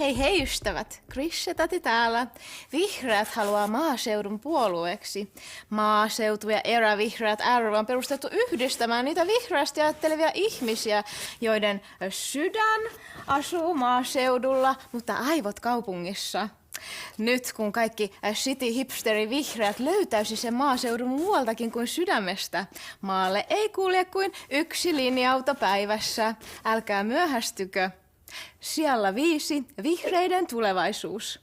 Hei hei ystävät, Chris ja Tati täällä. Vihreät haluaa maaseudun puolueeksi. Maaseutu ja erävihreät ry on perustettu yhdistämään niitä vihreästi ajattelevia ihmisiä, joiden sydän asuu maaseudulla, mutta aivot kaupungissa. Nyt kun kaikki city-hipsteri-vihreät löytäisi sen maaseudun muualtakin kuin sydämestä, maalle ei kulje kuin yksi linja-auto päivässä. Älkää myöhästykö. Sijalla 5, vihreiden tulevaisuus.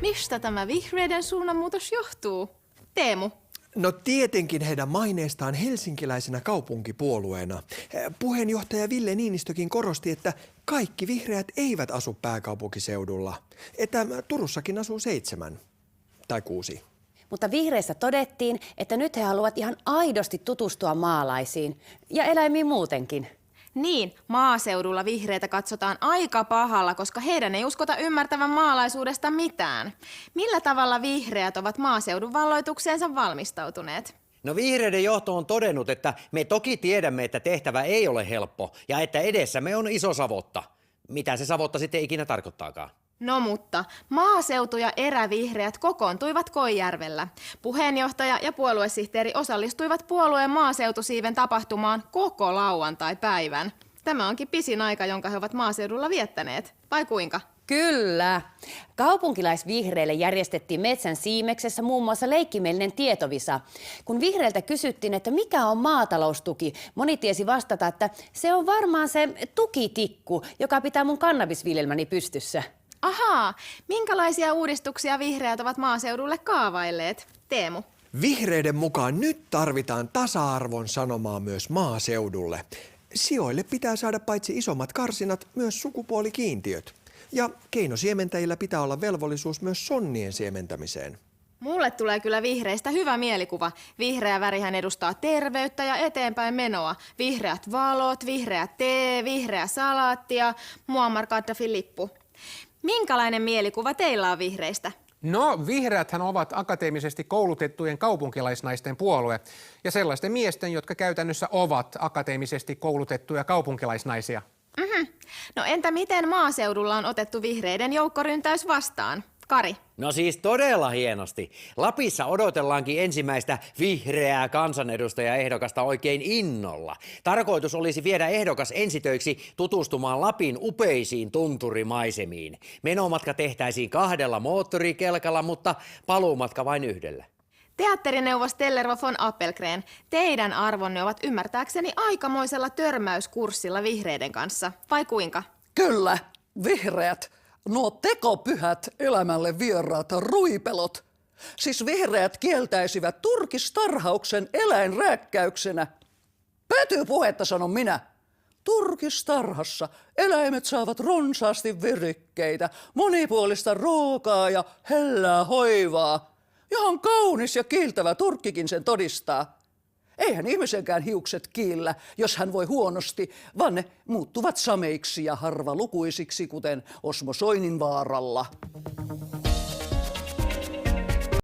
Mistä tämä vihreiden suunnanmuutos johtuu? Teemu. No tietenkin heidän maineestaan helsinkiläisenä kaupunkipuolueena. Puheenjohtaja Ville Niinistökin korosti, että kaikki vihreät eivät asu pääkaupunkiseudulla. Että Turussakin asuu 7 tai 6. Mutta vihreissä todettiin, että nyt he haluavat ihan aidosti tutustua maalaisiin ja eläimiin muutenkin. Niin, maaseudulla vihreitä katsotaan aika pahalla, koska heidän ei uskota ymmärtävän maalaisuudesta mitään. Millä tavalla vihreät ovat maaseudun valloitukseensa valmistautuneet? No vihreiden johto on todennut, että me toki tiedämme, että tehtävä ei ole helppo ja että edessämme on iso savotta. Mitä se savotta sitten ikinä tarkoittaakaan? No mutta maaseutu ja erävihreät kokoontuivat Koijärvellä. Puheenjohtaja ja puoluesihteeri osallistuivat puolueen maaseutusiiven tapahtumaan koko lauantai-päivän. Tämä onkin pisin aika, jonka he ovat maaseudulla viettäneet. Vai kuinka? Kyllä. Kaupunkilaisvihreille järjestettiin Metsän Siimeksessä muun muassa leikkimielinen tietovisa. Kun vihreiltä kysyttiin, että mikä on maataloustuki, moni tiesi vastata, että se on varmaan se tukitikku, joka pitää mun kannabisviljelmäni pystyssä. Ahaa, minkälaisia uudistuksia vihreät ovat maaseudulle kaavailleet? Teemu. Vihreiden mukaan nyt tarvitaan tasa-arvon sanomaa myös maaseudulle. Sijoille pitää saada paitsi isommat karsinat, myös sukupuolikiintiöt. Ja keinosiementäjillä pitää olla velvollisuus myös sonnien siementämiseen. Mulle tulee kyllä vihreistä hyvä mielikuva. Vihreä värihän edustaa terveyttä ja eteenpäin menoa. Vihreät valot, vihreä tee, vihreä salaatti ja Muammar Gaddafin lippu. Minkälainen mielikuva teillä on vihreistä? No, vihreäthän ovat akateemisesti koulutettujen kaupunkilaisnaisten puolue ja sellaisten miesten, jotka käytännössä ovat akateemisesti koulutettuja kaupunkilaisnaisia. No entä miten maaseudulla on otettu vihreiden joukkoryntäys vastaan? Kari. No siis todella hienosti. Lapissa odotellaankin ensimmäistä vihreää kansanedustajaehdokasta oikein innolla. Tarkoitus olisi viedä ehdokas ensitöiksi tutustumaan Lapin upeisiin tunturimaisemiin. Menomatka tehtäisiin 2 moottorikelkalla, mutta paluumatka vain 1. Teatterineuvos Tellervo von Appelgren, teidän arvonne ovat ymmärtääkseni aikamoisella törmäyskurssilla vihreiden kanssa, vai kuinka? Kyllä, vihreät. Nuo tekopyhät elämälle vieraat ruipelot. Siis vihreät kieltäisivät turkistarhauksen eläinrääkkäyksenä. Pötypuhetta sanon minä. Turkistarhassa eläimet saavat runsaasti virikkeitä, monipuolista ruokaa ja hellää hoivaa. Ihan kaunis ja kiiltävä turkkikin sen todistaa. Eihän ihmisenkään hiukset kiillä, jos hän voi huonosti, vaan ne muuttuvat sameiksi ja harvalukuisiksi, kuten Osmo Soininvaaralla.